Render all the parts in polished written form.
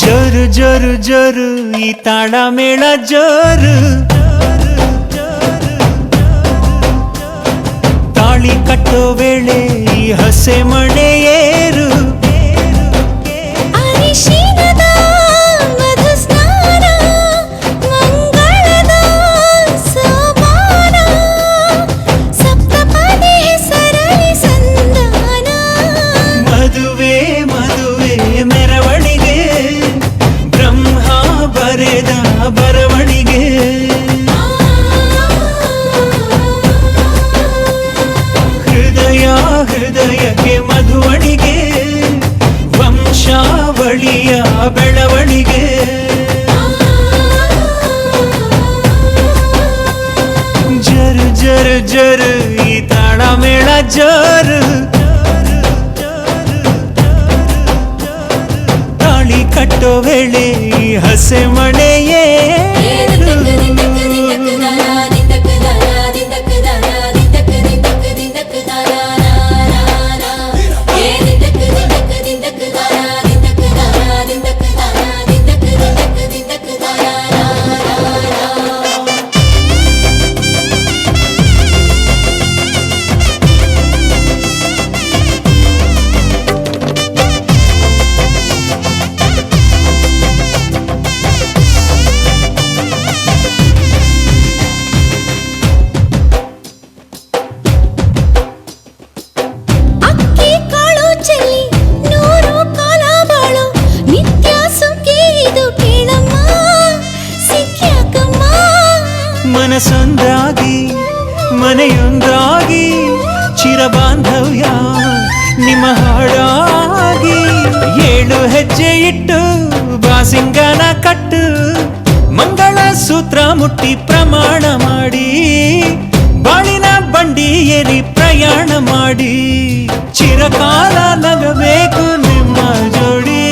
ಜೋರು ಜೋರು ಜೋರು ಈ ತಾಳ ಮೇಳ ಜೋರು, ತಾಳಿ ಕಟ್ಟೋ ವೇಳೆ ಈ ಹಸೆ ಮಣೆ ಏರು, ಮದುವೆ ಮದುವೆ ಮೆರವಣಿಗೆ ಬ್ರಹ್ಮ ಬರೆದ ಬರವಣಿಗೆ, ಹೃದಯ ಹೃದಯಕ್ಕೆ ಮಧುವಣಿಗೆ ವಂಶಾವಳಿಯ ಬೆಳವಣಿಗೆ. ಜರು ಜರು ಜರು ಈ ತಾಳ ಮೇಳ ಜರು, ತಾಳಿ ಕಟ್ಟೋ ವೇಳೆ ಈ ಹಸೆ ಮಣೆಯೇ ಮನಸೊಂದಾಗಿ ಮನೆಯೊಂದಾಗಿ ಚಿರಬಾಂಧವ್ಯ ನಿಮ್ಮ ಹಾಡಾಗಿ, ಏಳು ಹೆಜ್ಜೆ ಇಟ್ಟು ಬಾಸಿಂಗನ ಕಟ್ಟು ಮಂಗಳ ಸೂತ್ರ ಮುಟ್ಟಿ ಪ್ರಮಾಣ ಮಾಡಿ, ಬಾಳಿನ ಬಂಡಿ ಏರಿ ಪ್ರಯಾಣ ಮಾಡಿ, ಚಿರಕಾಲ ನಗಬೇಕು ನಿಮ್ಮ ಜೋಡಿ.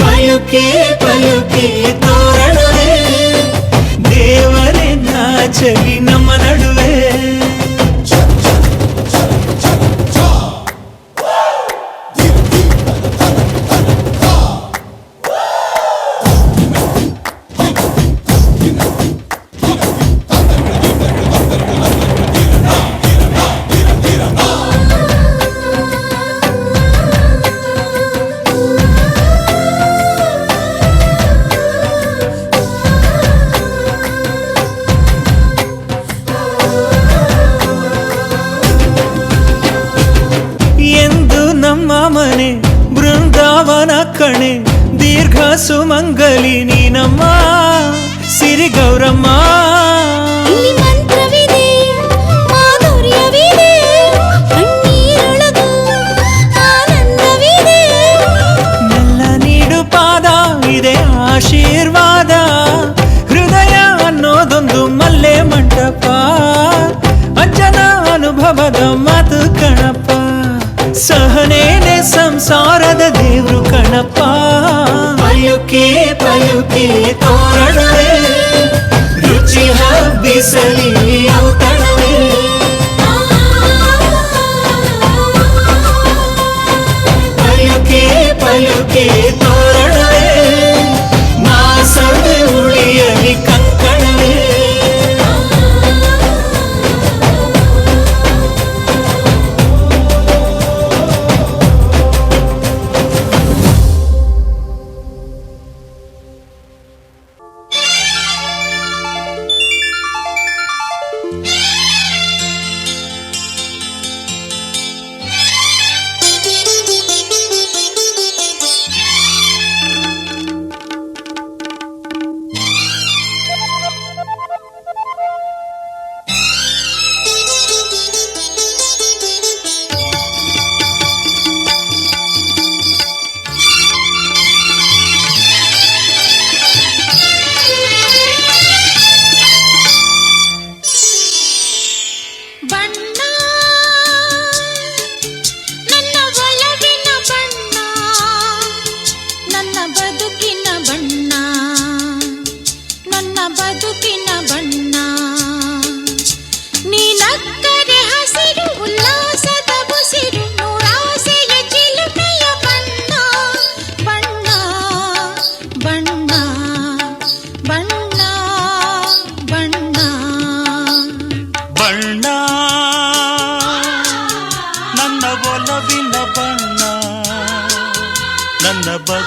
ಪಯುಕೆ ಪಯುಕೆ ತೋರಣವೇ ದೇವರೇ ನಾಚಲಿ ನಮ್ಮ ನಡುವೆ. ನಮ್ಮ ಮನೆ ಬೃಂದಾವನ ಕಣೆ, ದೀರ್ಘ ಸುಮಂಗಲಿ ನೀನಮ್ಮ ಸಿರಿ ಗೌರಮ್ಮ. ಮಂತ್ರವಿದೆ ಮಾಧುರ್ಯವಿದೆ ಕಣ್ಣೀರೊಳಗೂ ಆನಂದವಿದೆ, ನೆಲ್ಲ ನೀಡು ಪಾದ ಇದೆ ಆಶೀರ್ವಾದ, ಹೃದಯ ಅನ್ನೋದೊಂದು ಮಲ್ಲೆ ಮಂಟಪ, ಅಜ್ಜನ ಅನುಭವದ ಮಾತು ಕಣಪ್ಪ, ಸಹನೇನೆ ಸಂಸಾರದ ದೇವ್ರು ಕಣಪ್ಪ. ಪಯುಕೆ ಪಯುಕೆ ತೋರಣವೇ ರುಚಿ ಹಬ್ಬಿಸಲಿ ಔತಣವೇ. ಪಯುಕೆ ಪಯುಕೆ ತೋರಣವೇ ಮಾಸವೇ ಉಳಿಯಲಿ ಕಂಕಣವೇ.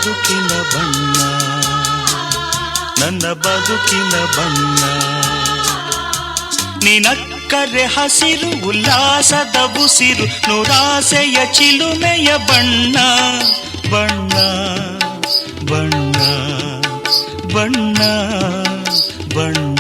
ಬದುಕಿನ ಬಣ್ಣ ನನ್ನ ಬದುಕಿನ ಬಣ್ಣ ನಿನಕ್ಕರೆ ಹಸಿರು ಉಲ್ಲಾಸದ ಉಸಿರು ನೂರಾಸೆಯ ಚಿಲುಮೆಯ ಬಣ್ಣ ಬಣ್ಣ ಬಣ್ಣ ಬಣ್ಣ ಬಣ್ಣ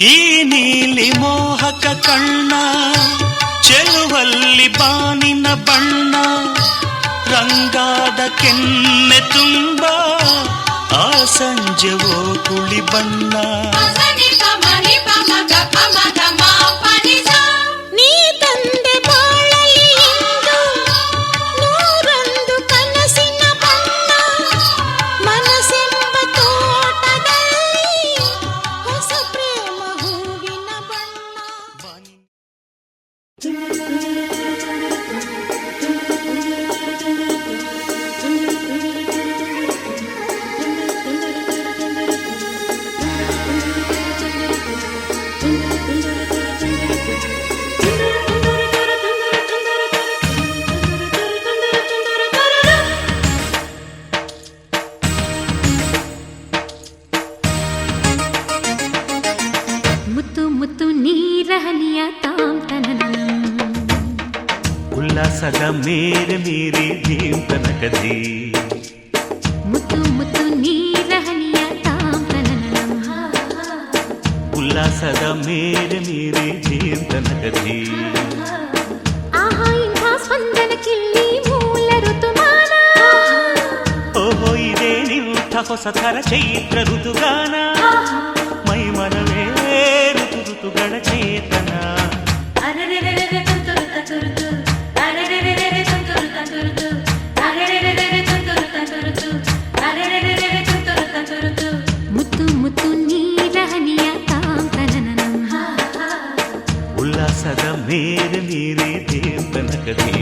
ಈ ನೀಲಿ ಮೋಹಕ ಕಣ್ಣ ಚೆಲುವಲ್ಲಿ ಬಾನಿನ ಬಣ್ಣ ರಂಗಾದ ಕೆನ್ನೆ ತುಂಬ ಆ ಸಂಜೆವೋ ಕುಳಿ ಬಣ್ಣ ನೀ ತಂದೆ ಬಾಳಲಿ ಇಂದು ನೂರೊಂದು ಕನಸಿನ ಬಣ್ಣ ಮನಸ್ಸೆಂಬ ತೋಟದಲ್ಲಿ ಹೊಸ ಪ್ರೇಮ ಹೂವಿನ ಬಣ್ಣ ಮುತ್ತು ಮುತ್ತು ನೀರಹನಿಯ ತಾಂತನನಂ ಉಲ್ಲಾಸದ ಮೇರೆ ಮೀರಿ ಧೀಮ್ ತನಕದಿ ಮುತ್ತು ಮುತ್ತು ನೀರಹನಿಯ ತಾಂತನನಂ ಉಲ್ಲಾಸದ ಮೇರೆ ಮೀರಿ ಧೀಮ್ ತನಕದಿ ಆಹಾ ಇಂಥ ಸ್ಪಂದನಕ್ಕಿಲ್ಲಿ ಮೂಲ ಋತುಮಾನ ಓಹೋ ಇದೇ ನಿಂಥ ಹೊಸ ಥರ ಚೈತ್ರ ಋತುಗಾನ ಮೈ ಮನವೇ ಋತು ಋತುಗಳ ಚೇತನ ಮುತ್ತು ಮುತ್ತು ನೀರಹನಿಯ ತಾಂತನನಂ ಉಲ್ಲಾಸದ ಮೇರೆ ಮೀರಿ ಧೀಮ್ ತನಕದಿ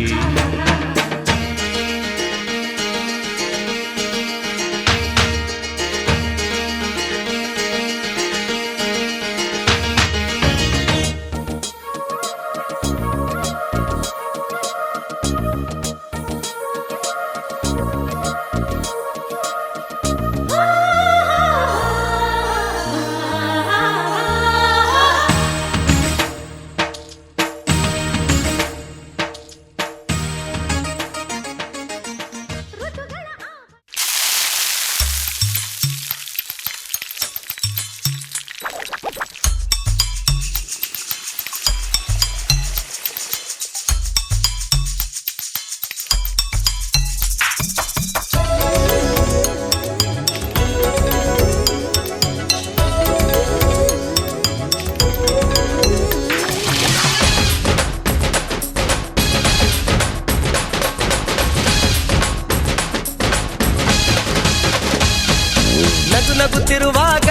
ನಗುತ್ತಿರುವಾಗ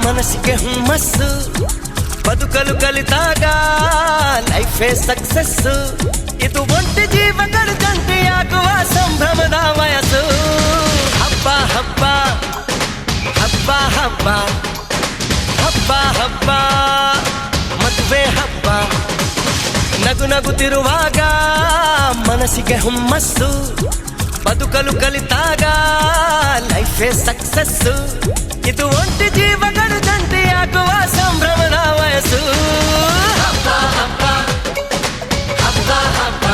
ಮನಸ್ಸಿಗೆ ಹುಮ್ಮಸ್ಸು ಬದುಕಲು ಕಲಿತಾಗ ಲೈಫೇ ಸಕ್ಸಸ್ಸು ಇದು ಒಂಟಿ ಜೀವಗಳು ಜಂಟಿಯಾಗುವ ಸಂಭ್ರಮದ ವಯಸ್ಸು ಹಬ್ಬ ಹಬ್ಬ ಹಬ್ಬ ಹಬ್ಬ ಹಬ್ಬ ಹಬ್ಬ ಮದುವೆ ಹಬ್ಬ ನಗು ನಗುತ್ತಿರುವಾಗ ಮನಸ್ಸಿಗೆ ಹುಮ್ಮಸ್ಸು ಬದುಕಲು ಕಲಿತಾಗ ಲೈಫೇ ಸಕ್ಸಸ್ಸು ಇದು ಒಂಟಿ ಜೀವಗಳು ಜಂಟಿಯಾಗುವ ಸಂಭ್ರಮದ ವಯಸ್ಸು ಹಬ್ಬ ಹಬ್ಬ ಹಬ್ಬ ಹಬ್ಬ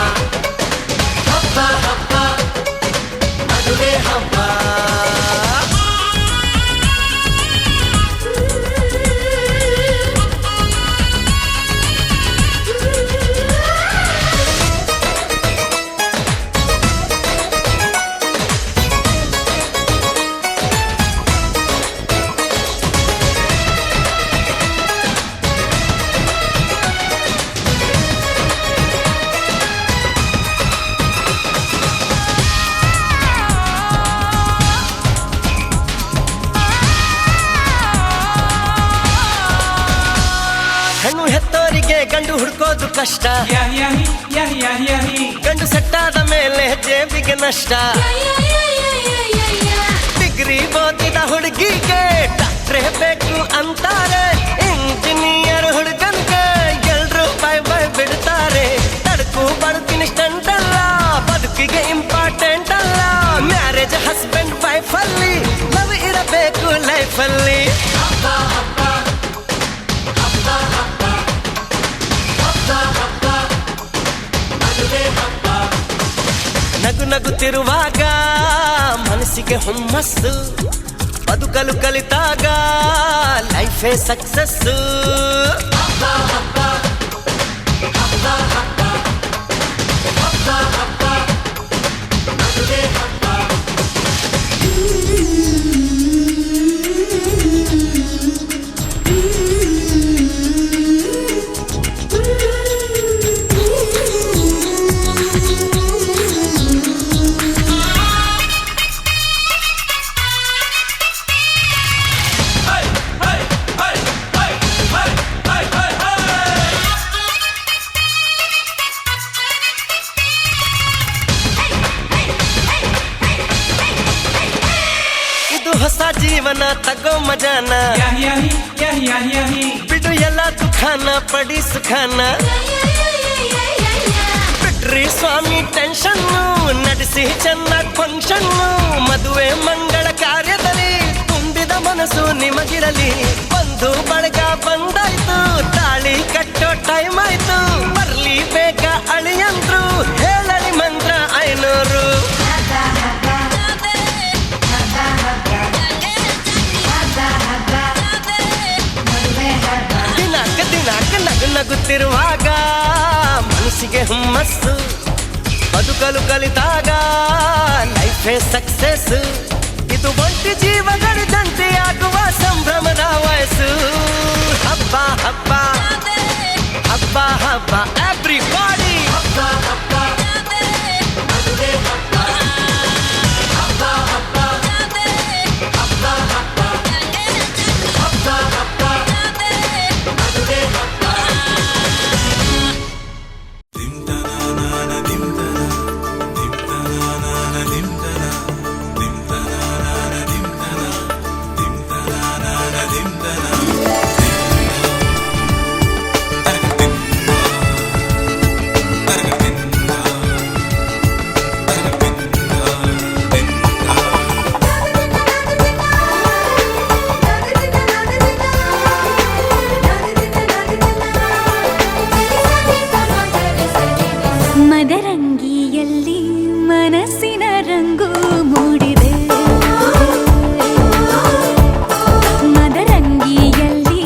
ಹಬ್ಬ ಹಬ್ಬ ಮದುವೆ ಹಬ್ಬ ಗಂಡು ಹುಡ್ಕೋದು ಕಷ್ಟ yahi yahi yahi yahi yahi ಗಂಡು ಸೆಟ್ಟಾದ ಮೇಲೆ ಜೇಬಿಗೆ ನಷ್ಟ ಡಿಗ್ರಿ ಓದಿದ ಹುಡುಗಿಗೆ ಡಾಕ್ಟ್ರೇ ಬೇಕು ಅಂತಾರೆ ಇಂಜಿನಿಯರ್ ಹುಡುಗನ್ಗೆ ಎಲ್ರು ಬೈ ಬೈ ಬಿಡ್ತಾರೆ ತಡಕು ಬರ್ತೀನಿ ಸ್ಟಂಟ್ ಅಲ್ಲ ಬದುಕಿಗೆ ಇಂಪಾರ್ಟೆಂಟ್ ಅಲ್ಲ ಮ್ಯಾರೇಜ್ ಹಸ್ಬೆಂಡ್ ವೈಫ್ ಅಲ್ಲಿ ಲವ್ ಇರಬೇಕು ಲೈಫ್ ಅಲ್ಲಿ ನಗು ನಗುತ್ತಿರುವಾಗ ಮನಸ್ಸಿಗೆ ಹುಮ್ಮಸ್ಸು ಬದುಕಲು ಕಲಿತಾಗ ಲೈಫೇ ಸಕ್ಸಸ್ಸು ಹೊಸ ಜೀವನ ತಗೋ ಮಜಾನ yahi yahi yahi yahi yahi ಬಿಡು ಎಲ್ಲ ದುಃಖಾನ ಪಡಿ ಸುಖಾನ ಬಿಟ್ರಿ ಸ್ವಾಮಿ ಟೆನ್ಷನ್ ನಡೆಸಿ ಚೆನ್ನಾಗಿ ಫಂಕ್ಷನ್ ಮದುವೆ ಮಂಗಳ ಕಾರ್ಯದಲ್ಲಿ ತುಂಬಿದ ಮನಸ್ಸು ನಿಮಗಿರಲಿ ಬಂದು ಬಳಗ ಬಂದಾಯ್ತು ತಾಳಿ ಕಟ್ಟೋ ಟೈಮ್ ಆಯ್ತು ಬರ್ಲಿ ಬೇಗ ಅಳಿಯಂದ್ರು ಹೇಳಲಿ ಮಂತ್ರ 500 ನಗು ನಗುತ್ತಿರುವಾಗ ಮನಸ್ಸಿಗೆ ಹುಮ್ಮಸ್ಸು ಬದುಕಲು ಕಲಿತಾಗ ಲೈಫೇ ಸಕ್ಸಸ್ ಇದು ಒಂಟಿ ಜೀವಗಳಿದಂತೆ ಆಗುವ ಸಂಭ್ರಮದ ವಯಸ್ಸು ಹಬ್ಬ ಹಬ್ಬ ಹಬ್ಬ ಹಬ್ಬ ಎವ್ರಿಬಾಡಿ ಹಬ್ಬ ಹಬ್ಬ ಮದರಂಗಿಯಲ್ಲಿ ಮನಸ್ಸಿನ ರಂಗು ಮೂಡಿದೆ ಮದರಂಗಿಯಲ್ಲಿ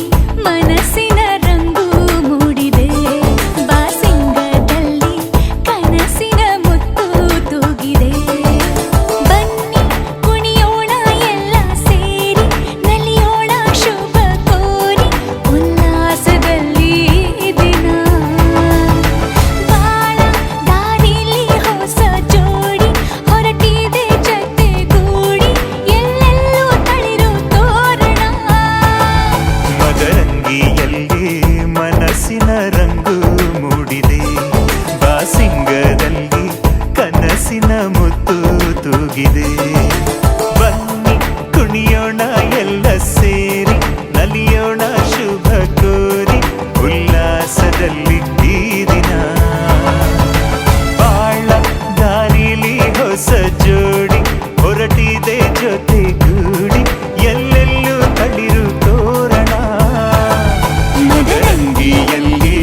ಮನಸ್ಸಿನ ರಂಗು ಮೂಡಿದೆ ಬಾಸಿಂಗದಲ್ಲಿ ಕನಸಿನ ಮುತ್ತು ತೂಗಿದೆ ಬನ್ನಿ ಕುಣಿಯೋಣ ಎಲ್ಲ ಸೇರಿ ನಲಿಯೋಣ ಶುಭ ಕೋರಿ ಉಲ್ಲಾಸದಲ್ಲಿ ದಿನ ಮನಸ್ಸಿನ ರಂಗು ಮೂಡಿದೆ ಬಾಸಿಂಗದಲ್ಲಿ ಕನಸಿನ ಮುತ್ತು ತೂಗಿದೆ ಬನ್ನಿ ಕುಣಿಯೋಣ ಎಲ್ಲ ಸೇರಿ ನಲಿಯೋಣ ಶುಭ ಕೋರಿ ಉಲ್ಲಾಸದಲ್ಲಿ ಈ ದಿನ ಬಾಳ ದಾರಿಲಿ ಹೊಸ ಜೋಡಿ ಹೊರಟಿದೆ ಜೊತೆಗೂಡಿ ಎಲ್ಲೆಲ್ಲೂ ತಳಿರು ತೋರಣ ಮದರಂಗಿಯಲ್ಲಿ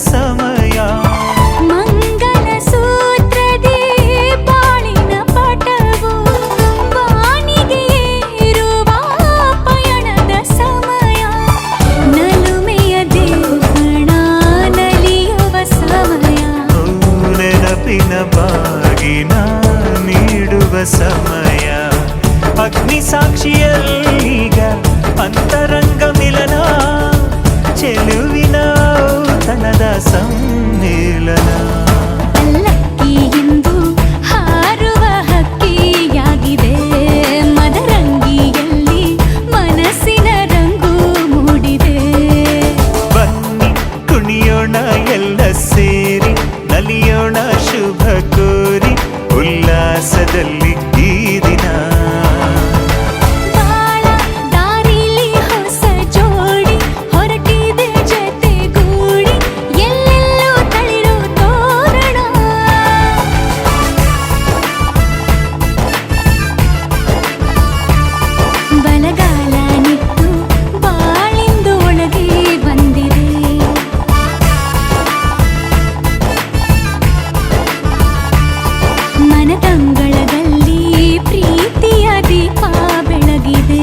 ಸಮಯ. ಮಂಗಲ ಸೂತ್ರದಿ ಬಾಳಿನ ಪಟವು ಬಾನಿಗೆ ಏರುವ ಪಯಣದ ಸಮಯ. ನಲುಮೆಯ ದೇವಣ ನಲಿಯುವ ಸಮಯ. ನೆನಪಿನ ಬಾಗಿನ ನೀಡುವ ಸಮಯ. ಅಗ್ನಿ ಸಾಕ್ಷಿಯಲ್ಲೀಗ ಅಂತರಂಗ ಮಿಲನ. ಚೆಲುವಿನ ತನದ ಸಮ್ಮೇಳನ. ಪಲ್ಲಕ್ಕಿ ಇಂದು ಹಾರುವ ಹಕ್ಕಿಯಾಗಿದೆ. ಮದರಂಗಿಯಲ್ಲಿ ಮನಸ್ಸಿನ ರಂಗು ಮೂಡಿದೆ. ಬನ್ನಿ ಕುಣಿಯೋಣ ಎಲ್ಲ ಸೇರಿ, ನಲಿಯೋಣ ಶುಭ ಕೋರಿ ಉಲ್ಲಾಸದಲ್ಲಿ ಈ ದಿನ. ಬಾಳ ದಾರಿಲಿ ಹೊಸ ಜೋಡಿ ಹೊರಟಿದೆ ಜತೆಗೂಡಿ. ಎಲ್ಲೆಲ್ಲೂ ತಳಿರು ತೋರಣ. ಬಲಗಾಲ ನಿಟ್ಟು ಬಾಳಿಂದು ಒಳಗೆ ಬಂದಿದೆ. ಮನದಂಗಳದಲ್ಲಿ ಪ್ರೀತಿಯ ದೀಪ ಬೆಳಗಿದೆ.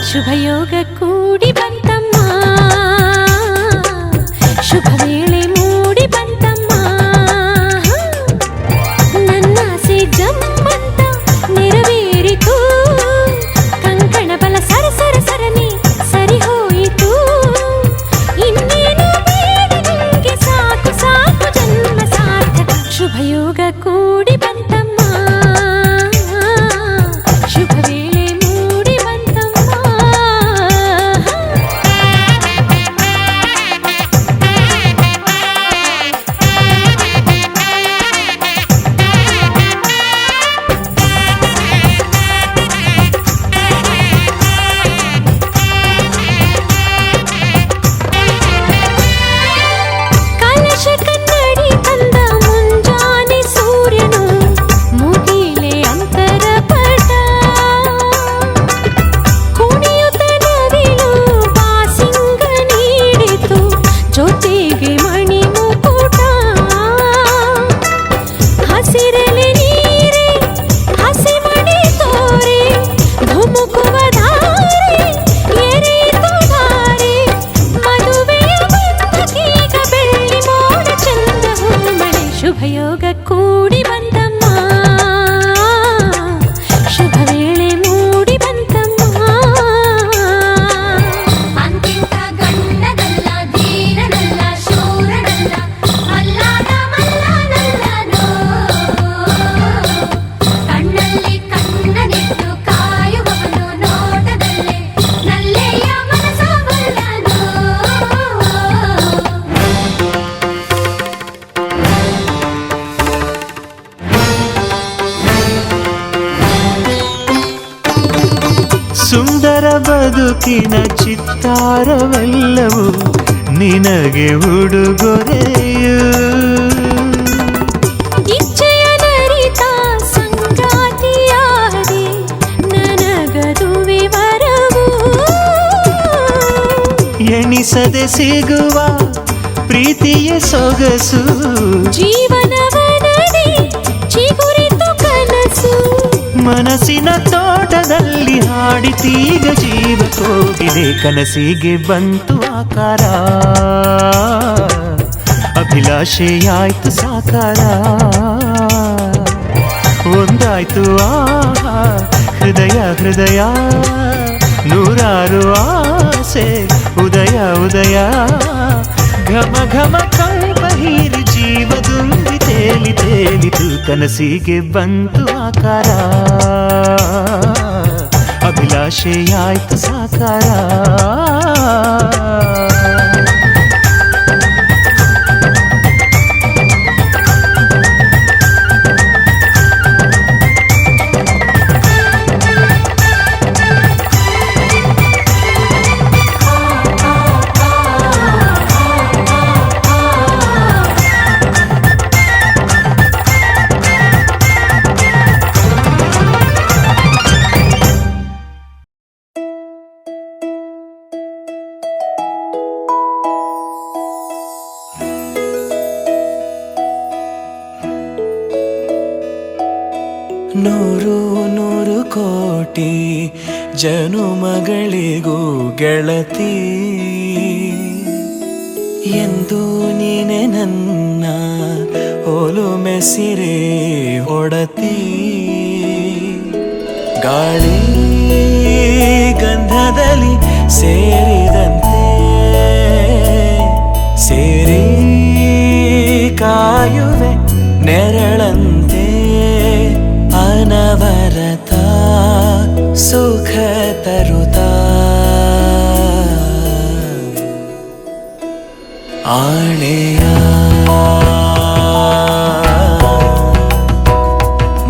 ಶುಭಯೋಗ ಕೂಡಿ ಬಂತಮ್ಮ. ಶುಭ ವೇಳೆ ಮೂಡಿ ಬಂತಮ್ಮ. ನನ್ನಾಸೆ ಜಮ್ಮಂತ ನೆರವೇರಿತು. ಕಂಕಣ ಬಲ ಸರ ಸರ ಸರಣಿ ಸರಿ ಹೋಯಿತು. ಇನ್ನೇನು ಬೇಡ ನಂಗೆ, ಸಾಕು ಸಾಕು ಜನ್ಮ ಸಾರ್ಥಕ. ಶುಭಯೋಗ ಕೂಡಿ ಬಂತಮ್ಮ. ಶುಭ ವೇಳೆ ಮೂಡಿ ಬಂತಮ್ಮ. ಕಲಶ ಕನ್ನಡಿ ತಂದ ಮುಂಜಾನೆ ಸೂರ್ಯನು ಮುಗಿಲೆ ಅಂತರ ಪಟ. ಕುಣಿಯುತ್ತ ನವಿಲು ಬಾಸಿಂಗ ನೀಡಿತು, ಜೊತೆಗೆ ಮಣಿ ಮುಕುಟ. ಹಸಿರಲೆ ನೀರೆ ಹಸಿಮಣಿ ತೋರೆ ಧುಮುಕುವ ಧಾರೆ ಎರೆಯಿತು ಧಾರೆ. ಮದುವೆಯ ಬಂಧಕೀಗ ಬೆಳ್ಳಿ ಮೋಡ ಚಂದ ಹೂಮಳೆ. ಶುಭಯೋಗ ಕೂಡಿ ಬಂತಮ್ಮ. ಶುಭ ವೇಳೆ ಮೂಡಿ ಬಂತಮ್ಮ. ಅಂತಿಂತ ಗಂಡನಲ್ಲ, ಧೀರನಲ್ಲ, ಶೂರನಲ್ಲ, ಮಲ್ಲಾದ ಮಲ್ಲನಲ್ಲನೋ. ಕಣ್ಣಲ್ಲಿ ಕಣ್ಣನಿಟ್ಟು ಕಾಯುವವನು ನೋಟದಲ್ಲೇ ನಲ್ಲೆಯ ಮನಸಬಲ್ಲನೋ. ಸುಂದರ ಬದುಕಿನ ಚಿತ್ತಾರವೆಲ್ಲವೂ ನಿನಗೆ ಉಡುಗೊರೆಯು. ಇಚ್ಛೆಯ ನರಿತ ಸಂಗಾತಿಯಾದೆ ನನಗದುವೆ ವರವು. ಎಣಿಸದೆ ಸಿಗುವ ಪ್ರೀತಿಯ ಸೊಗಸು. ಜೀವನವನದಿ ಚಿಗುರಿತು ಕನಸು. ಮನಸ್ಸಿನ ತೋಟದಲ್ಲಿ ಹಾಡಿತೀಗ ಜೀವ ಕೋಗಿದೆ. ಕನಸಿಗೆ ಬಂತು ಆಕಾರ, ಅಭಿಲಾಷೆಯಾಯ್ತು ಸಾಕಾರ. ಒಂದಾಯ್ತು ಹೃದಯ ಹೃದಯ. ನೂರಾರು ಆಸೆ ಉದಯ ಉದಯ ಘಮ ಘಮ ಕಂಪ ಹೀರಿ ಜೀವದುಂಬಿ ತೇಲಿ ತೇಲಿತು ಕನಸಿಗೆ ಬಂತು ಆಕಾರ ಅಭಿಲಾಷೆಯಾಯ್ತು ಸಾಕಾರ ನೂರು ನೂರು ಕೋಟಿ ಜನುಮಗಳಿಗೂ ಗೆಳತಿ ಎಂದು ನೀನೆ ನನ್ನ ಒಲುಮೆ ಸಿರೆ ಒಡತಿ ಗಾಳಿ ಗಂಧದಲ್ಲಿ ಸೇರಿದಂತೆ ಸೇರಿ ಕಾಯುವೆ ನೆರಳಂತೆ ಅನವರತ ಸುಖ ತರುತ್ತಾ ಆಣೆಯ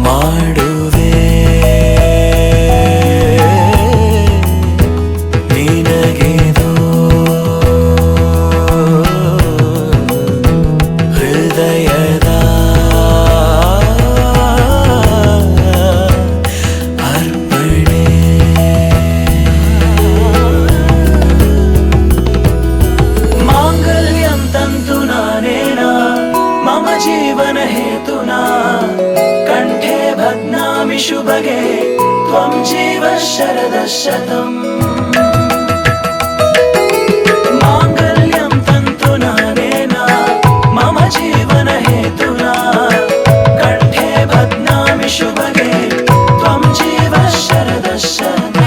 ಮಾಡುವೆ ನಿನಗೆದು ಹೃದಯದ जीवन हेतुना कंठे भग्नामि शुभगे त्वं जीव शरदः शतम् मांगल्यं तन्तुना नेना मम जीवन हेतुना कंठे भग्नामि शुभगे त्वं जीव शरदः शतम्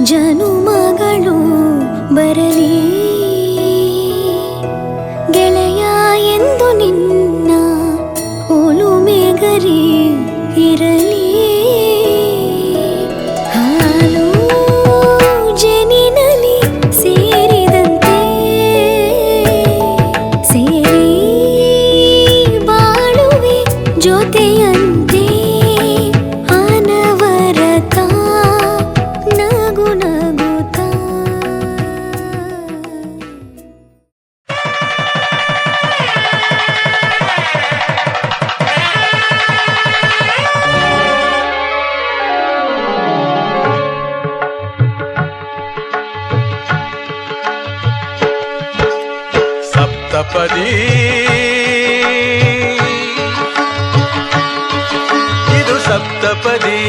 ಜನುಮಗಳು ಬರಲಿ ಗೆಳೆಯ ಎಂದು ನಿನ್ನ ಒಲುಮೆಗರಿ ಇರಲಿ ಹಾಲು ಜನಿನಲಿ ಸೇರಿದಂತೆ ಸೇರಿ ಬಾಳುವೆ ಜೊತೆಯಂತೆ ಅನವರತ ನಗು ನಗುತ್ತಾ ಸಪ್ತಪದಿ ಇದು ಸಪ್ತಪದಿ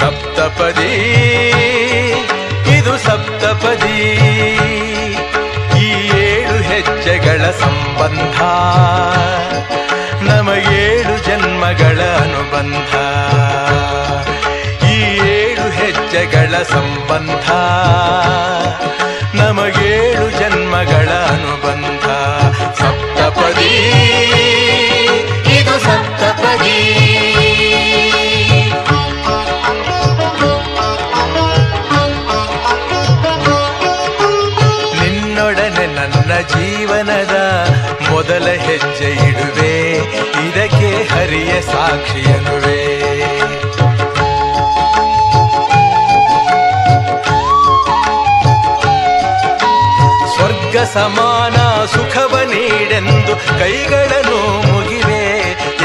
ಸಪ್ತಪದಿ ಇದು ಸಪ್ತಪದಿ ಈ 7 ಹೆಜ್ಜೆಗಳ ಸಂಬಂಧ ನಮ 7 ಜನ್ಮಗಳ ಅನುಬಂಧ ಈ 7 ಹೆಜ್ಜೆಗಳ ಸಂಬಂಧ ನಮಗೇಳು ಜನ್ಮಗಳ ಅನುಬಂಧ ಸಪ್ತಪದಿ ಇದು ಸಪ್ತಪದಿ ನಿನ್ನೊಡನೆ ನನ್ನ ಜೀವನದ ಮೊದಲ ಹೆಜ್ಜೆ ಇಡುವೆ ಇದಕ್ಕೆ ಹರಿಯ ಸಾಕ್ಷಿಯನುವೆ ಸ್ವರ್ಗ ಸಮಾನ ಸುಖವ ನೀಡೆಂದು ಕೈಗಳನ್ನು ಮುಗಿವೆ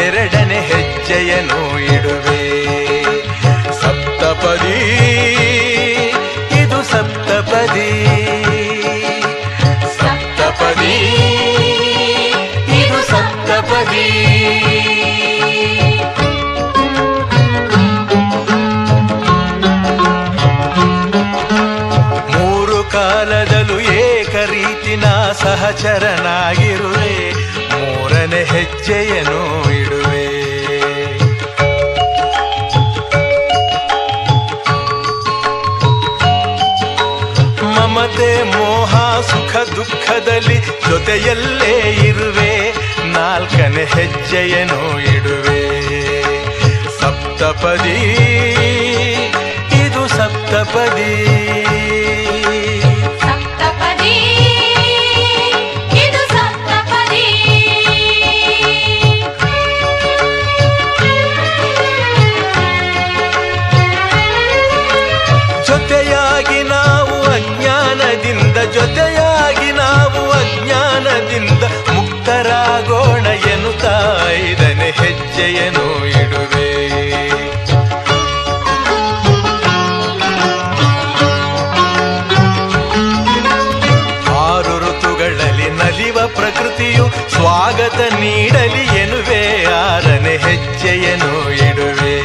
ಎರಡನೇ ಹೆಜ್ಜೆಯನ್ನು ಇಡುವೆ ಸಪ್ತಪದಿ ಇದು ಸಪ್ತಪದಿ ಸಪ್ತಪದಿ ಇದು ಸಪ್ತಪದಿ. ಮೂರು ಕಾಲದಲ್ಲೂ ಏಕರೀತಿನ ಸಹಚರನಾಗಿರುವೆ, ಮೂರನೇ ಹೆಜ್ಜೆಯನ್ನು ಇಡುವೆ. ಮಮತೆ ಮೋಹ ಸುಖ ದುಃಖದಲ್ಲಿ ಜೊತೆಯಲ್ಲೇ ಇರುವೆ, ನಾಲ್ಕನೇ ಹೆಜ್ಜೆಯನ್ನು ಇಡುವೆ. ಸಪ್ತಪದಿ ಇದು ಸಪ್ತಪದಿ. ಸಪ್ತಪದಿ ಇದು ಸಪ್ತಪದಿ. ಜೊತೆಯಾಗಿ ನಾವು ಅಜ್ಞಾನದಿಂದ ಮುಕ್ತರಾಗೋಣ ಎನ್ನುತ್ತಾ ಐದನೇ ಹೆಜ್ಜೆಯನ್ನು ಇಡುವೆ. ಆರು ಋತುಗಳಲ್ಲಿ ನಲಿವ ಪ್ರಕೃತಿಯು ಸ್ವಾಗತ ನೀಡಲಿ ಎನ್ನುವೆ, ಆರನೇ ಹೆಜ್ಜೆಯನ್ನು ಇಡುವೆ.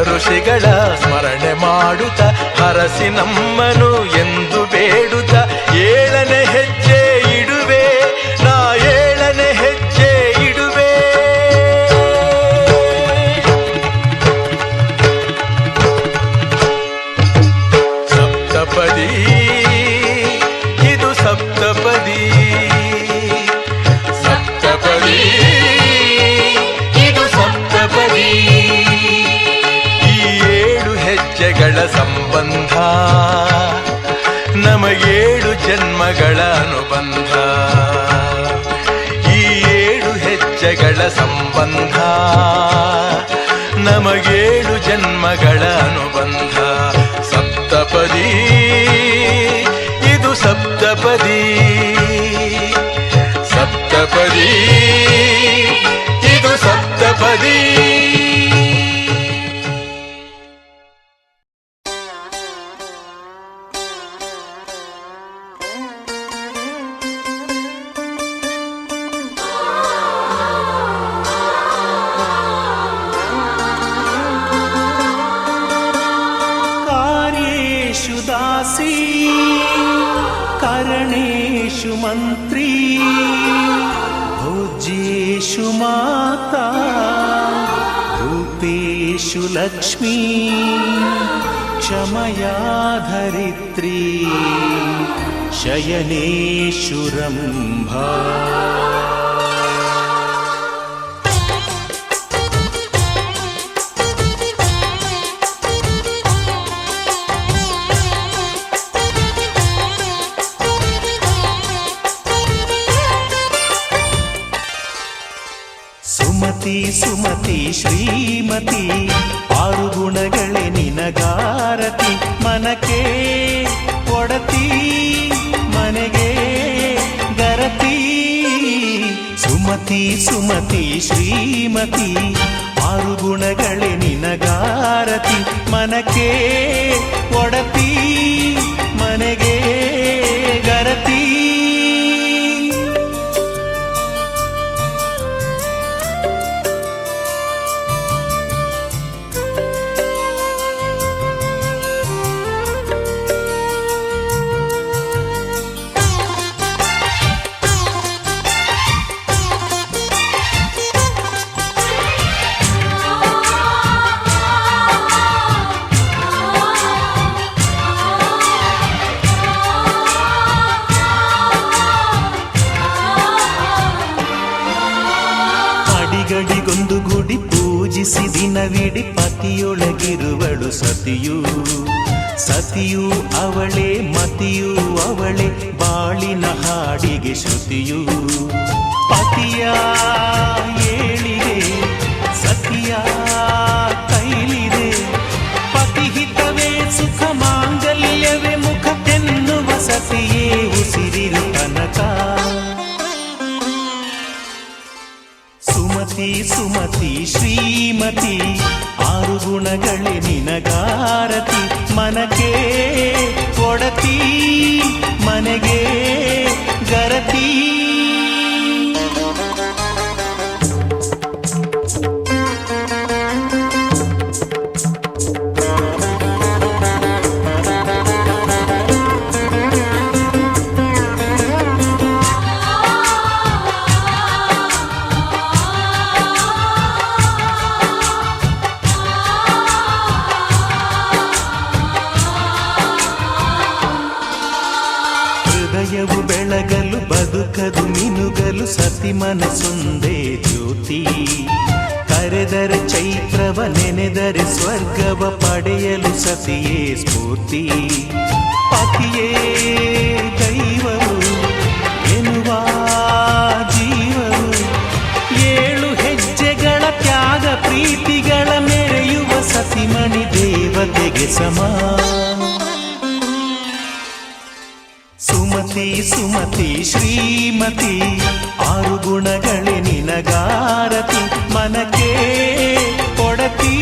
ಋಷಿಗಳ ಸ್ಮರಣೆ ಮಾಡುತ್ತ ಹರಸಿ ನಮ್ಮನು ಎಂದು ಬೇಡುತ್ತ ಏಳನೇ ಹೆಜ್ಜೆ ಇಡುವೆ, ನಾ ಏಳನೇ ಹೆಜ್ಜೆ ಇಡುವೆ. ಸಪ್ತಪದಿ ಇದು ಸಪ್ತಪದಿ. ಸಪ್ತಪದಿ ಇದು ಸಪ್ತಪದಿ. ಹೆಜ್ಜೆಗಳ ಸಂಬಂಧ ನಮಗೇಳು ಜನ್ಮಗಳ ಅನುಬಂಧ. ಈ 7 ಹೆಜ್ಜೆಗಳ ಸಂಬಂಧ ನಮಗೇಳು ಜನ್ಮಗಳ ಅನುಬಂಧ. ಸಪ್ತಪದಿ ಇದು ಸಪ್ತಪದಿ. ಸಪ್ತಪದಿ ಇದು ಸಪ್ತಪದಿ. करणेषु मन्त्री भोज्येषु माता रूपेषु लक्ष्मी क्षमया धरित्री शयनेषु रम्भा. ಸುಮತಿ ಸುಮತಿ ಶ್ರೀಮತಿ ಆರು ಗುಣಗಳೇ ನಿನಗಾರತಿ. ಮನಕ್ಕೆ ಒಡತಿ ಮನೆಗೆ ಗರತಿ. ಸುಮತಿ ಸುಮತಿ ಶ್ರೀಮತಿ ಆರು ಗುಣಗಳೇ ನಿನಗಾರತಿ. ಮನಕ್ಕೆ ಒಡತಿ ಮನೆಗೆ ಗರತಿ. ಗಡಿಗೊಂದು ಗುಡಿ ಪೂಜಿಸಿ ದಿನವಿಡಿ ಪತಿಯೊಳಗಿರುವಳು ಸತಿಯು. ಸತಿಯು ಅವಳೇ ಮತಿಯು ಅವಳೇ ಬಾಳಿನ ಹಾಡಿಗೆ ಶ್ರುತಿಯು. ಪತಿಯ ಏಳಿಗೆ ಸತಿಯ ಕೈಲಿದೆ. ಪತಿಹಿತವೇ ಸುಖ ಮಾಂಗಲ್ಯವೇ ಮುಖ ಎನ್ನುವ ಸತಿಯೇ ಉಸಿರಿರು ತನಕ. ಸುಮತಿ ಸುಮತಿ ಶ್ರೀಮತಿ 6 ಗುಣಗಳೇ ನಿನಗಾರತಿ ಮನಕ್ಕೆ ಕೊಡತಿ ಮನೆಗೆ ಗರತಿ ಹೃದಯವು ಬೆಳಗಲು ಬದುಕದು ಮಿನುಗಲು ಸತಿ ಮನಸ್ಸೊಂದೇ ಜ್ಯೋತಿ ಕರೆದರೆ ಚೈತ್ರವ ನೆನೆದರೆ ಸ್ವರ್ಗವ ಪಡೆಯಲು ಸತಿಯೇ ಸ್ಫೂರ್ತಿ ಪತಿಯೇ ದೈವವು ಎನ್ನುವ ಜೀವವು 7 ಹೆಜ್ಜೆಗಳ ತ್ಯಾಗ ಪ್ರೀತಿಗಳ ಮೆರೆಯುವ ಸತಿಮಣಿ ದೇವತೆಗೆ ಸಮ ಸುಮತಿ ಸುಮತಿ ಶ್ರೀಮತಿ 6 ಗುಣಗಳೇ ನಿನಗಾರತಿ ಮನಕ್ಕೆ ಕೊಡತಿ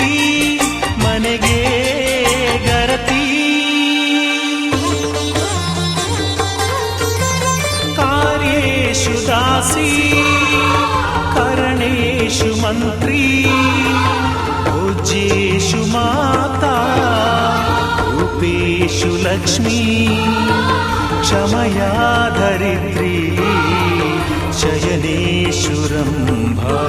ಮನೆಗೆ ಗರತಿ ಕಾರ್ಯೇಷು ದಾಸಿ ಕರಣೇಷು ಮಂತ್ರಿ ಪೂಜ್ಯೇಷು ಮಾತಾ ರೂಪೇಷು ಲಕ್ಷ್ಮೀ क्षमया धरित्री शयनेशुरम्भा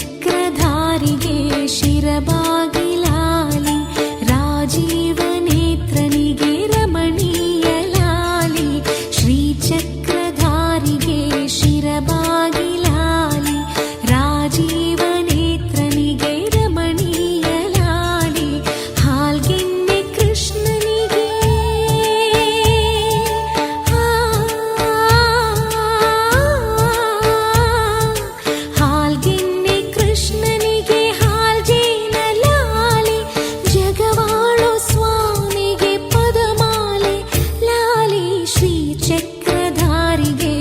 ಶ್ರೀಚಕ್ರಧಾರಿಗೆ ಶಿರಬಾಗಿ ಲಾಲಿ ರಾಜೀವನೇತ್ರನಿಗೆ ರಮಣೀಯ ಲಾಲಿ ಶ್ರೀಚಕ್ರಧಾರಿಗೆ ಶಿರಬಾಗಿ ಲಾಲಿ ರಾಜೀವನೇತ್ರನಿಗೆ ರಮಣೀಯ ಲಾಲಿ ಹಾಲ್ಗೆನ್ನೆ ಕೃಷ್ಣನಿಗೆ ಹಾಲ್ಗೆನ್ನೆ ಕೃಷ್ಣನಿಗೆ ಹಾಲ್ಜೇನ ಲಾಲಿ ಜಗವಾಳೋ ಸ್ವಾಮಿಗೆ ಪದಮಾಲೆ ಲಾಲಿ ಶ್ರೀಚಕ್ರಧಾರಿಗೆ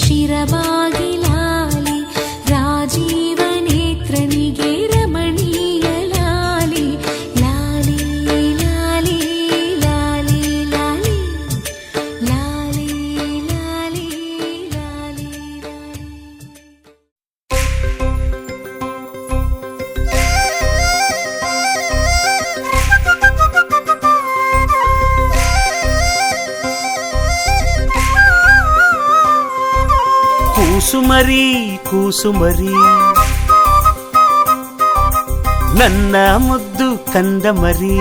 ಶಿರಬಾಗಿ ಲಾಲಿ ರಾಜೀವನೇತ್ರನಿಗೆ ರಮಣೀಯ ಲಾಲಿ ಲಾಲಿ ಲಾಲಿ ಲಾಲಿ ಲಾಲಿ ಲಾಲಿ ಲಾಲಿ ಲಾಲಿ ಲಾಲಿ ಕೂಸುಮರಿ ಕೂಸುಮರಿ ನನ್ನ ಮುದ್ದು ಕಂದ ಮರಿ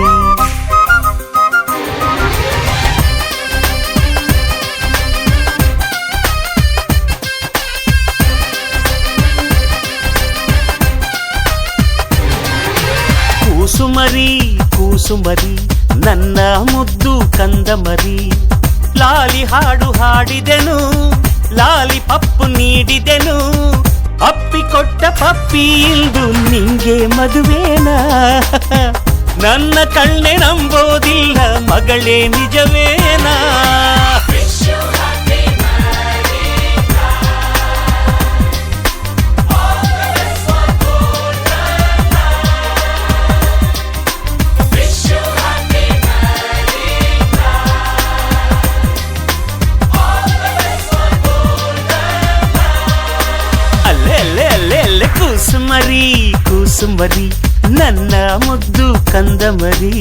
ಕೂಸುಮರಿ ಕೂಸುಮರಿ ನನ್ನ ಮುದ್ದು ಕಂದ ಮರಿ ಲಾಲಿ ಹಾಡು ಹಾಡಿದೆನು ಲಾಲಿ ಪಪ್ಪು ನೀಡಿದೆನು ಅಪ್ಪಿಕೊಟ್ಟ ಪಪ್ಪಿ ಇಂದು ನಿಂಗೆ ಮದುವೇನಾ ನನ್ನ ಕಣ್ಣೆ ನಂಬೋದಿಲ್ಲ ಮಗಳೇ ನಿಜವೇನಾ ಕೂಸುಮರಿ ಕೂಸುಮರಿ ನನ್ನ ಮುದ್ದು ಕಂದ ಮರಿ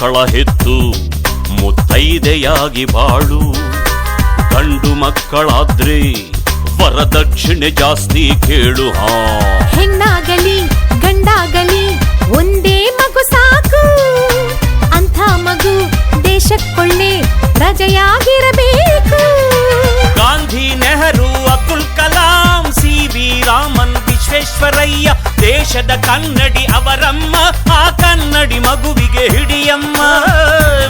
ಮಕ್ಕಳ ಹೆತ್ತು ಮುತ್ತೈದೆಯಾಗಿ ಬಾಳು. ಗಂಡು ಮಕ್ಕಳಾದ್ರೆ ವರದಕ್ಷಿಣೆ ಜಾಸ್ತಿ ಕೇಳು. ಹೆಣ್ಣಾಗಲಿ ಗಂಡಾಗಲಿ ಒಂದೇ ಮಗು ಸಾಕು. ಅಂಥ ಮಗು ದೇಶಕ್ಕೊಳ್ಳೆ ಪ್ರಜೆಯಾಗಿರಬೇಕು. ಗಾಂಧಿ, ನೆಹರು, ಅಬ್ದುಲ್ ಕಲಾಂ, ಸಿ.ವಿ. ರಾಮನ್, ವಿಶ್ವೇಶ್ವರಯ್ಯ ದೇಶದ ಕನ್ನಡಿ ಅವರಮ್ಮ. ಆ ಕನ್ನಡಿ ಮಗುವಿಗೆ ಹಿಡಿಯಮ್ಮ.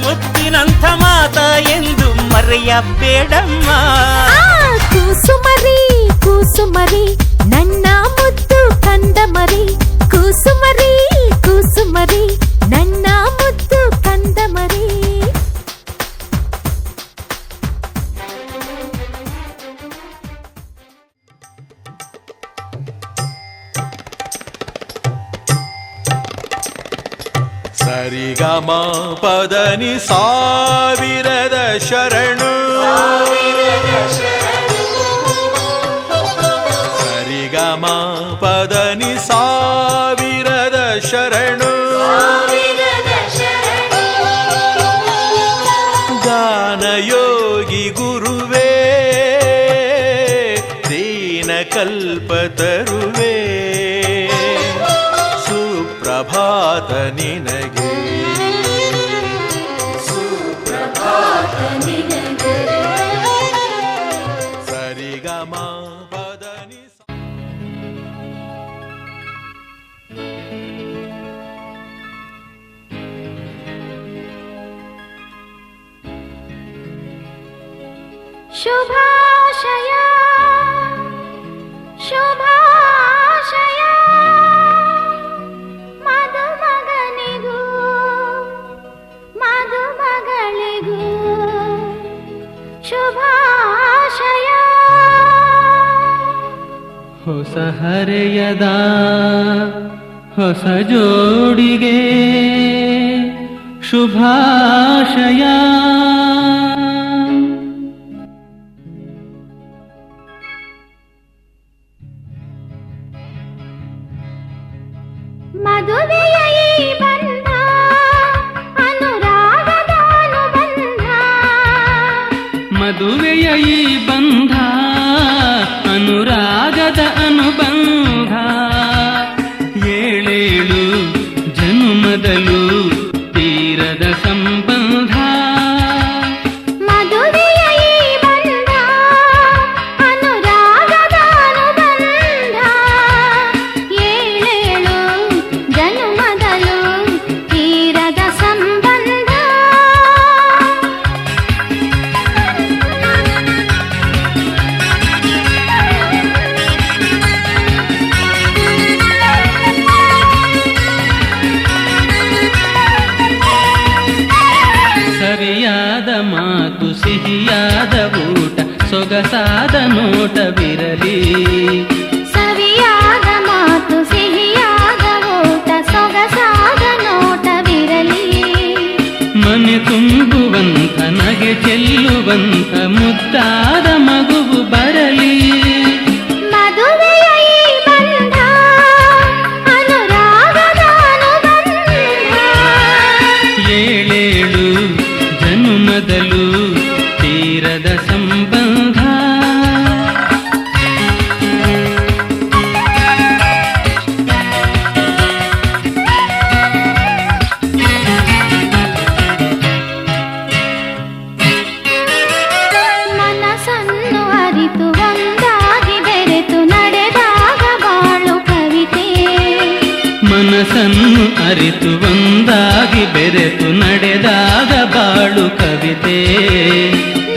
ಮುತ್ತಿನಂಥ ಮಾತ ಎಂದು ಮರೆಯಬೇಡಮ್ಮ. ಕೂಸುಮರಿ ಕೂಸುಮರಿ ನನ್ನ ಮುದ್ದು ಕಂದ ಮರಿ. ಕೂಸುಮರಿ ಕೂಸುಮರಿ ನನ್ನ ಮುದ್ದು ಕಂದ ಮರಿ. ಸರಿಗಮ ಪದನಿ ಸಾವಿರದ ಶರಣು. ಸರಿಗಮ ಪದನಿ ಸಾವಿರದ ಶರಣು. ಗಾನಯೋಗಿ ಗುರುವೇ ದೀನ ಕಲ್ಪತರುವೇ. ಸುಪ್ರಭಾತ ನಿನಗೆ. ಸರಿಗಮ ಪದನಿ. ಶುಭಾಶಯ ಶುಭಾಶಯ ಮದುಮಗನಿಗೂ ಮದುಮಗಳಿಗೂ ಶುಭಾಶಯ. ಹೊಸ ಹರೆಯದ ಹೊಸ ಜೋಡಿಗೆ ಶುಭಾಶಯ. ಮದುವೆಯ ಈ ಬಂಧ ಅನುರಾಗದ ಅನುಬಂಧ. ಮದುವೆಯ ಈ ಬಂಧ ಅನುರಾಗದ ಅನುಬಂಧ. ಏಳೇಳು ಜನುಮದಲು ತೀರದ ಸಂಬಂಧ. ಮದುವೆಯ ಈ ಬಂಧ ಅನುರಾಗದ ಅನುಬಂಧ. ಏಳೇಳು ಜನುಮದಲು ತೀರದ ಸಂಬಂಧ. ಸರಿಯಾದ ಮಾತು ಸಿಹಿಯಾದ ಊಟ ಸೊಗಸಾದ ನೋಟವಿರಲಿ. ಸವಿಯಾದ ಮಾತು ಸಿಹಿಯಾದ ಊಟ ಸೊಗಸಾದ ನೋಟವಿರಲಿ. ಮನೆ ತುಂಬುವಂಥ ನಗೆ ಚೆಲ್ಲುವಂಥ ಮುದ್ದಾದ ಮಗುವು ಬರಲಿ. ಮದುವೆಯ ಈ ಬಂಧ ಅನುರಾಗದ ಅನುಬಂಧ. ಏಳೇಳು ಜನುಮದಲು ತೀರದ ಸಂಬಂಧ. ಮನಸ್ಸನ್ನು ಅರಿತು ಒಂದಾಗಿ ಬೆರೆತು ನಡೆದಾಗ ಬಾಳು ಕವಿತೆ. ಮನಸ್ಸನ್ನು ಅರಿತು ಒಂದಾಗಿ ಬೆರೆತು ನಡೆದಾಗ ಬಾಳು ಕವಿತೆ.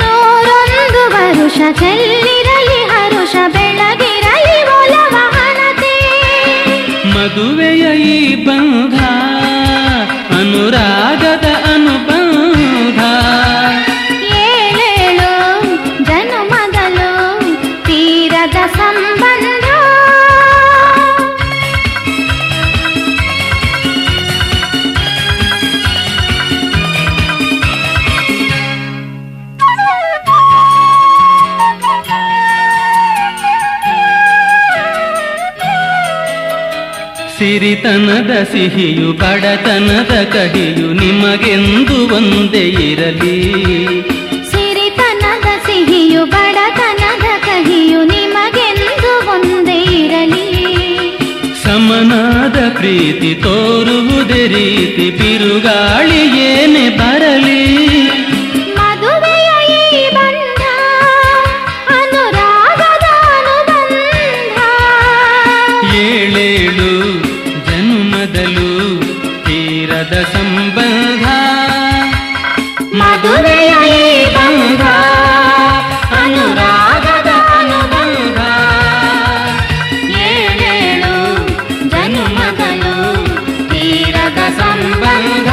ನೂರೊಂದು ವರುಷ ಚೆಲ್ಲಿರಲಿ ಹರುಷ ಬೆಳಗಿರಲಿ ಒಲವ ಹಣತೆ. ಮದುವೆಯ ಈ ಬಂಧ ಅನುರಾಗದ ಅನುಬಂಧ. ಏಳೇಳು ಜನುಮದಲು ತೀರದ ಸಂಬಂಧ. ಸಿರಿತನದ ಸಿಹಿಯು ಬಡತನದ ಕಹಿಯು ನಿಮಗೆಂದು ಒಂದೇ ಇರಲಿ. ಸಿರಿತನದ ಸಿಹಿಯು ಬಡತನದ ಕಹಿಯು ನಿಮಗೆಂದು ಒಂದೇ ಇರಲಿ. ಸಮನಾದ ಪ್ರೀತಿ ತೋರುವುದೇ ರೀತಿ ಬಿರುಗಾಳಿ ಏನೇ ಬರಲಿ. ಮದುವೆಯ ಈ ಬಂಧ ಅನುರಾಗದ ಅನುಬಂಧ. ಏಳೇಳು ಜನ್ಮದಲು ತೀರದ ಸಂಬಂಧ. ಮದುವೆಯ ಈ ಬಂಧ ಅನುರಾಗದ ಅನುಬಂಧ. ಏಳೇಳು ಜನ್ಮದಲು ತೀರದ ಸಂಬಂಧ.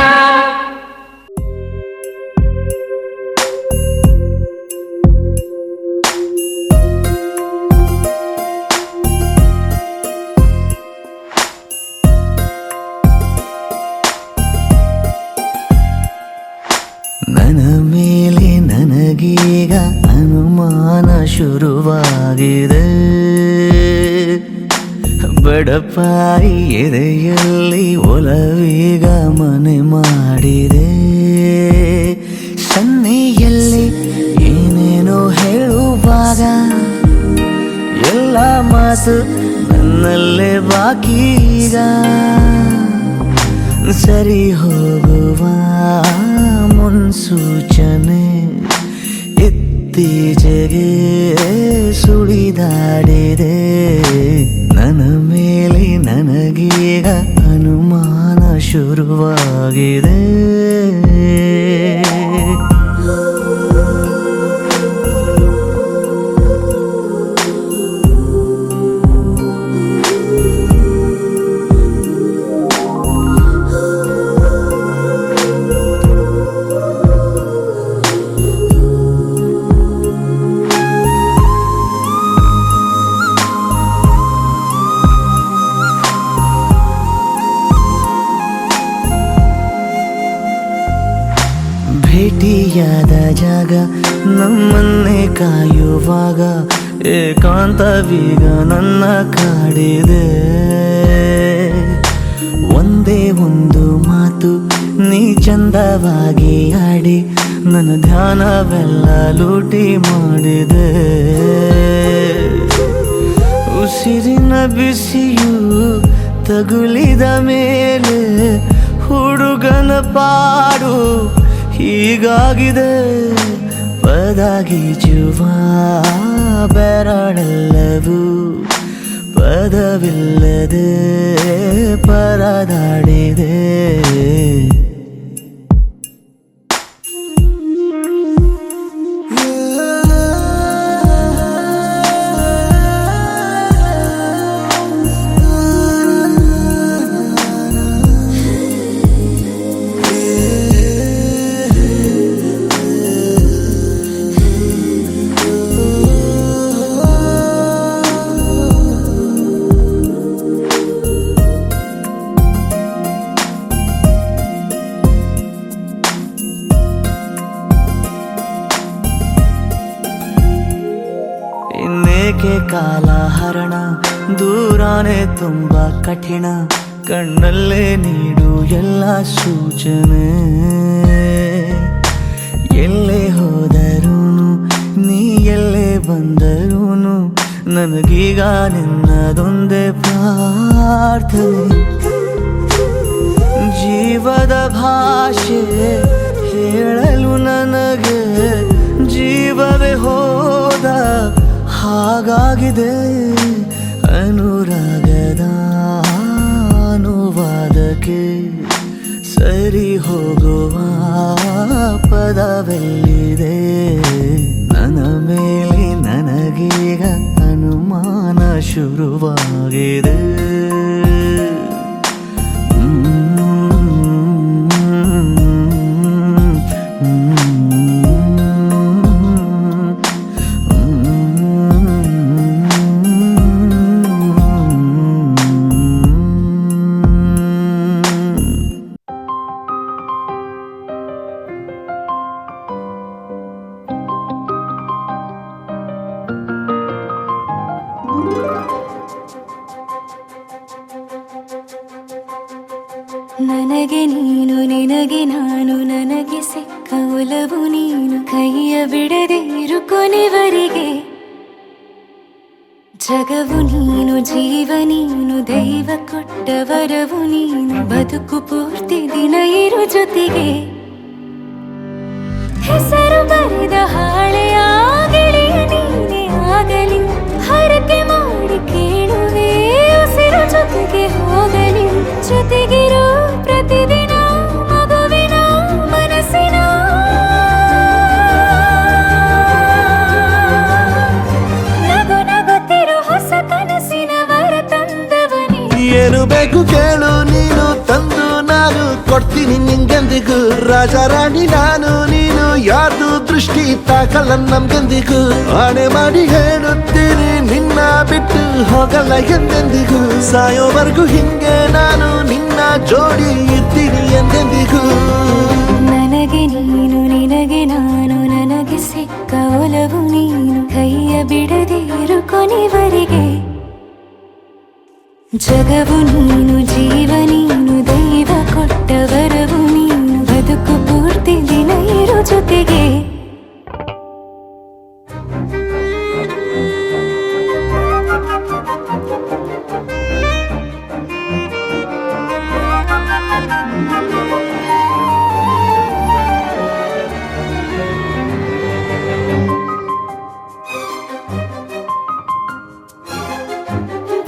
ನನ್ನ ಮೇಲೆ ನನಗೀಗ ಅನುಮಾನ ಶುರುವಾಗಿದೆ. ಬಡಪಾಯಿ ಎದೆಯಲ್ಲಿ ಒಲವೀಗ ಮನೆ ಮಾಡಿದೆ. ಸನ್ನೆಯಲ್ಲಿ ಏನೇನೋ ಹೇಳುವಾಗ ಎಲ್ಲ ಮಾತು ನನ್ನಲ್ಲೇ ಬಾಕೀಗ. ಸರಿ ಹೋಗುವ ಮುನ್ಸೂಚನೆ ಇತ್ತೀಚೆಗೆ ಸುಳಿದಾಡಿದೆ. ನನ್ನ ಮೇಲೆ ನನಗೀಗ ಅನುಮಾನ ಶುರುವಾಗಿದೆ. ಭೇಟಿಯಾದ ಜಾಗ ನಮ್ಮನ್ನೇ ಕಾಯುವಾಗ ಏಕಾಂತವೀಗ ನನ್ನ ಕಾಡಿದೆ. ಒಂದೇ ಒಂದು ಮಾತು ನೀ ಚಂದವಾಗಿ ಆಡಿ ನನ್ನ ಧ್ಯಾನವೆಲ್ಲ ಲೂಟಿ ಮಾಡಿದೆ. ಉಸಿರಿನ ಬಿಸಿಯು ತಗುಲಿದ ಮೇಲೆ ಹುಡುಗನ ಪಾಡು ಹೀಗಾಗಿದೆ. ಪದಗೀಜುವ ಬೆರಳೆಲ್ಲವೂ ಪದವಿಲ್ಲದೆ ಪರದಾಡಿದೆ. ಇನ್ನೇಕೆ ಕಾಲ ಹರಣ ದೂರಾನೆ ತುಂಬ ಕಠಿಣ. ಕಣ್ಣಲ್ಲೇ ನೀಡು ಎಲ್ಲ ಸೂಚನೆ. ಎಲ್ಲೇ ಹೋದರೂನು ನೀ ಎಲ್ಲೇ ಬಂದರೂನು ನನಗೀಗ ನಿನ್ನದೊಂದೇ ಪ್ರಾರ್ಥನೆ. ಜೀವದ ಭಾಷೆ ಹೇಳಲು ನನಗೆ ಜೀವವೇ ಹೋದ ಹಾಗಾಗಿದೆ. ಅನುರಾಗದ ಅನುವಾದಕ್ಕೆ ಸರಿ ಹೋಗುವ ಪದವೆಲ್ಲಿದೆ. ನನ್ನ ಮೇಲೆ ನನಗೀಗ ಅನುಮಾನ ಶುರುವಾಗಿದೆ. ನನಗೆ ನೀನು ನಿನಗೆ ನಾನು ನನಗೆ ಸಿಕ್ಕ ಒಲವು ನೀನು ಕೈಯ ಬಿಡದೆ ಇರು ಕೊನೆವರೆಗೆ ಜಗವು ನೀನು ಜೀವ ನೀನು ದೈವ ಕೊಟ್ಟ ವರವು ನೀನು ಬದುಕು ಪೂರ್ತಿ ದಿನ ಇರು ಜೊತೆಗೆ ಹೆಸರು ಬರೆದ ಹಾಳೆಯ ಗೆಳೆಯ ನೀನೇ ಆಗಲಿ ಹರಕೆ ಮಾಡಿ ಕೇಳುವೆ ಉಸಿರು ಜೊತೆಗೆ ಹೋಗಲಿ ಜೊತೆಗಿರೋ ಪ್ರತಿದಿನ ಮಗುವಿನ ಮನಸ್ಸಿನ ನಗು ನಗುತ್ತಿರೋ ಹೊಸ ಕನಸಿನ ವರ ತಂದವನೇ ಏನು ಬೇಕು ಕೇಳು ನೀನು ತಂದು ನಾನು ಕೊಡ್ತೀನಿ ನಿಂಗೆಂದಿಗೂ ರಾಜ ರಾಣಿ ನಾನು ನೀನು ಯಾರ್ದು ದೃಷ್ಟಿ ತಾಕಲ್ಲ ನಮ್ಗೆಂದಿಗೂ ಆಣೆ ಮಾಡಿ ಹೇಳುತ್ತೀನಿ ನಿನ್ನ ಬಿಟ್ಟು ಹೋಗಲ್ಲ ಎಂದೆಂದಿಗೂ ಸಾಯೋವರೆಗೂ ಹಿಂಗೆ ನಾನು ನಿನ್ನ ಜೋಡಿ ಇರ್ತೀನಿ ಎಂದೆಂದಿಗೂ ನನಗೆ ನೀನು ನಿನಗೆ ನಾನು ನನಗೆ ಸಿಕ್ಕ ಒಲವು ನೀನು ಕೈಯ ಬಿಡದೆ ಇರು ಕೊನೆವರೆಗೆ ಜಗವು ನೀನು ಜೀವ ನೀನು ದೈವ ಕೊಟ್ಟ ವರವು ನೀನು ಬದುಕು ಪೂರ್ತಿ ದಿನ ಇರು ಜೊತೆಗೆ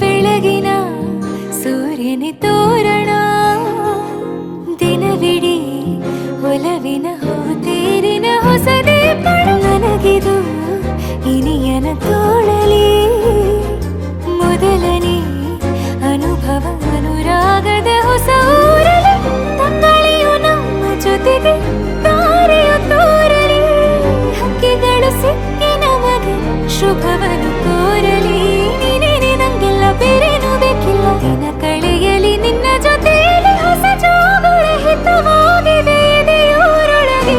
ಬೆಳಗಿನ ಸೂರ್ಯನ ತೋರಣ ದಿನವಿಡೀ ಒಲವಿನ ಹೋತೇರಿನ ಹೊಸದೇ ಪಡ ನನಗಿದು ಇನಿಯನ ತೋಳಲಿ ಮೊದಲನೇ ಅನುಭವ ಅನುರಾಗದ ಹೊಸ ಊರಲಿ ತಂಗಳಿಯು ನಮ್ಮ ಜೊತೆಗೆ ತಾರೆಯು ತೋರಲಿ ಹಕ್ಕಿಗಳು ಸಿಕ್ಕಿ ನಮಗೆ ಶುಭವನ್ನು ಕೋರಲಿ ಬೇರೇನು ಬೇಕಿಲ್ಲ ದಿನ ಕಳೆಯಲಿ ನಿನ್ನ ಜೊತೆಯಲ್ಲಿ ಹೊಸ ಜೋಗುಳ ಹಿತವಾಗಿದೆ ದೇವರೊಳಗೆ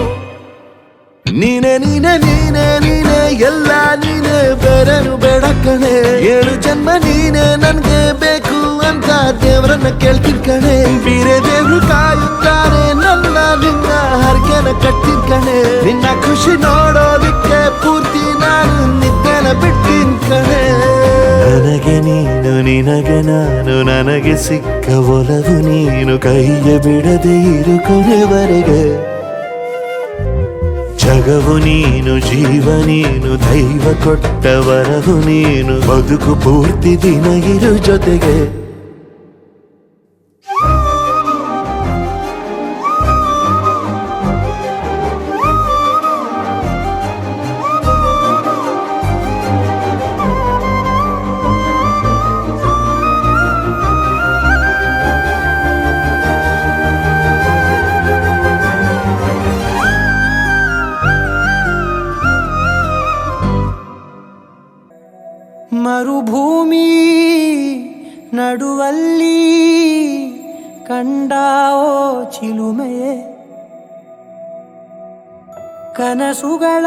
ನೀನೆ ನೀನೆ ನೀನೆ ನೀನೆ ಎಲ್ಲ ನೀನೆ ಬೇರೆನು ಬೇಡ ಕಣೆ 7 ಜನ್ಮ ನೀನೆ ನನ್ಗೆ ಬೇಕು ಅಂತ ದೇವರನ್ನ ಕೇಳ್ತೀನಿ ಕಣೆ ಬೇರೆ ದೇವ್ರು ಕಾಯುತ್ತಾರೆ ನನ್ನ ನಿನ್ನ ಹರಕೆನ ಕಟ್ತೀನಿ ಕಣೆ ನಿನ್ನ ಖುಷಿ ನೋಡೋದಿಕ್ಕೆ ಪೂರ್ತಿ ನಾನು ನಿದ್ದೆನ ಬಿಟ್ಟಿನ್ ಕಣೆ ನನಗೆ ನೀನು ನಿನಗೆ ನಾನು ನನಗೆ ಸಿಕ್ಕ ಒಲವು ನೀನು ಕೈಯ ಬಿಡದೆ ಇರು ಕೊನೆವರೆಗೆ ಜಗವು ನೀನು ಜೀವ ನೀನು ದೈವ ಕೊಟ್ಟ ವರವು ನೀನು ಬದುಕು ಪೂರ್ತಿ ದಿನ ಇರು ಜೊತೆಗೆ ಮರುಭೂಮಿ ನಡುವಲ್ಲಿ ಕಂಡಾವೋ ಚಿಲುಮೆಯೇ ಕನಸುಗಳ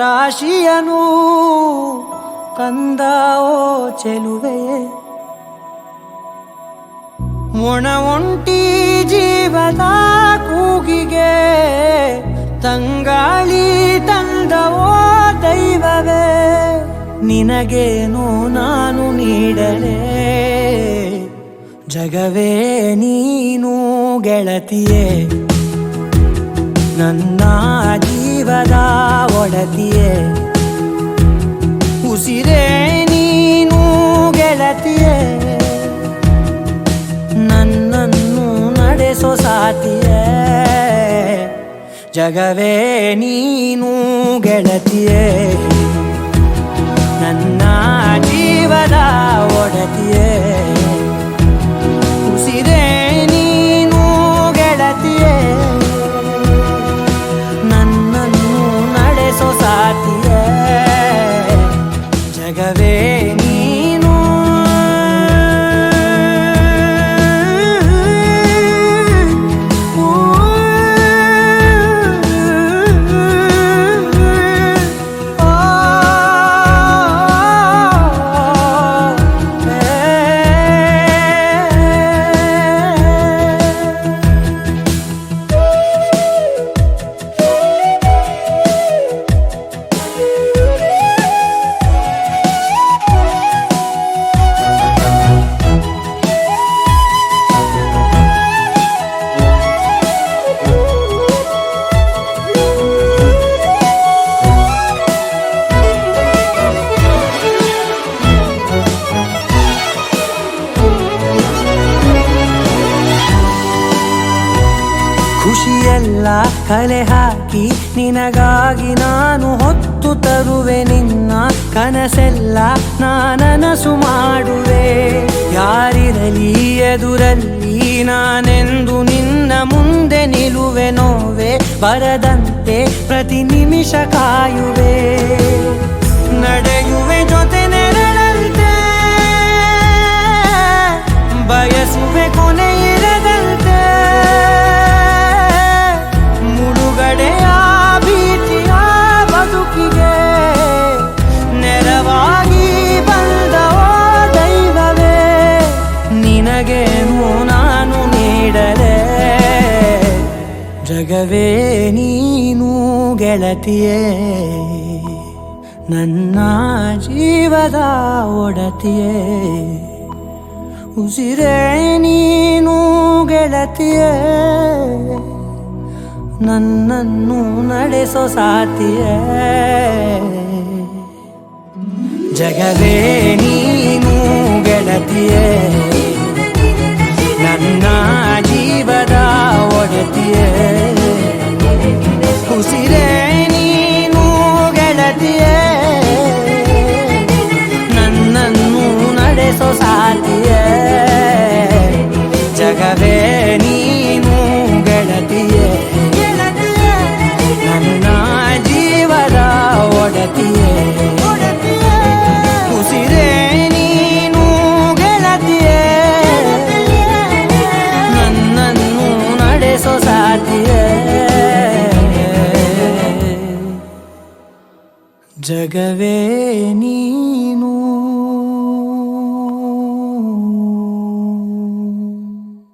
ರಾಶಿಯನು ತಂದಾವೋ ಚೆಲುವೆಯೇ ಒಣ ಒಂಟಿ ಜೀವದ ಕೂಗಿಗೆ ತಂಗಾಳಿ ತಂದವೋ ದೈವವೇ ನಿನಗೇನು ನಾನು ನೀಡಲೇ ಜಗವೇ ನೀನು ಗೆಳತಿಯೇ ನನ್ನ ಜೀವದ ಒಡತಿಯೇ ಉಸಿರೇ ನೀನು ಗೆಳತಿಯೇ ನನ್ನನ್ನು ನಡೆಸೋ ಸಾತಿಯೇ ಜಗವೇ ನೀನು ಗೆಳತಿಯೇ ನನ್ನ ಜೀವದ ಒಡತಿಯೇ ಉಸಿರೇ ನೀನು ಗೆಳತಿಯೇ ನನ್ನನ್ನು ನಡೆಸೋ ಸಾತಿಯೇ ಜಗವೇ ನೀನು ಖುಷಿಯೆಲ್ಲ ಕಲೆ ಹಾಕಿ ನಿನಗಾಗಿ ನಾನು ಹೊತ್ತು ತರುವೆ ನಿನ್ನ ಕನಸೆಲ್ಲ ನಾನನಸು ಮಾಡುವೆ ಯಾರಿರಲಿ ಎದುರಲ್ಲಿ ನಾನೆಂದು ನಿನ್ನ ಮುಂದೆ ನಿಲ್ಲುವೆ ನೋವೆ ಬರದಂತೆ ಪ್ರತಿ ನಿಮಿಷ ಕಾಯುವೆ ನಡೆಯುವೆ ಜೊತೆ ನೆರಳಂತೆ ಬಯಸುವೆ ಕೊನೆ ಇರದಂತೆ ಮುಳುಗಡೆಯ ಭೀತಿಯ ಬದುಕಿಗೆ ನೆರವಾಗಿ ಬಂದವ ದೈವವೇ ನಿನಗೇನು ನಾನು ನೀಡಲೆ ಜಗವೇ ನೀನು ಗೆಳತಿಯೇ ನನ್ನ ಜೀವದ ಒಡತಿಯೇ ಉಸಿರೇ ನೀನು ಗೆಳತಿಯೇ ನನ್ನನ್ನು ನಡೆಸೋ ಸಾತಿಯೇ ಜಗವೇ ನೀನು ಗೆಳತಿಯೇ ನನ್ನ ಜೀವದ ಒಡತಿಯೇ ಉಸಿರೇ ನೀನು ಗೆಳತಿಯೇ ನನ್ನನ್ನು ನಡೆಸೋ ಸಾತಿಯೇ ಜಗವೇ ನೀನು ಗೆಳತಿಯೇ ನನ್ನ ಜೀವದ ಒಡತಿಯೇ ಉಸಿರೇ ನೀನು ಗೆಳತಿಯೇ ನನ್ನನ್ನು ನಡೆಸೋ ಸಾತಿಯೇ ಜಗವೇ ನೀನು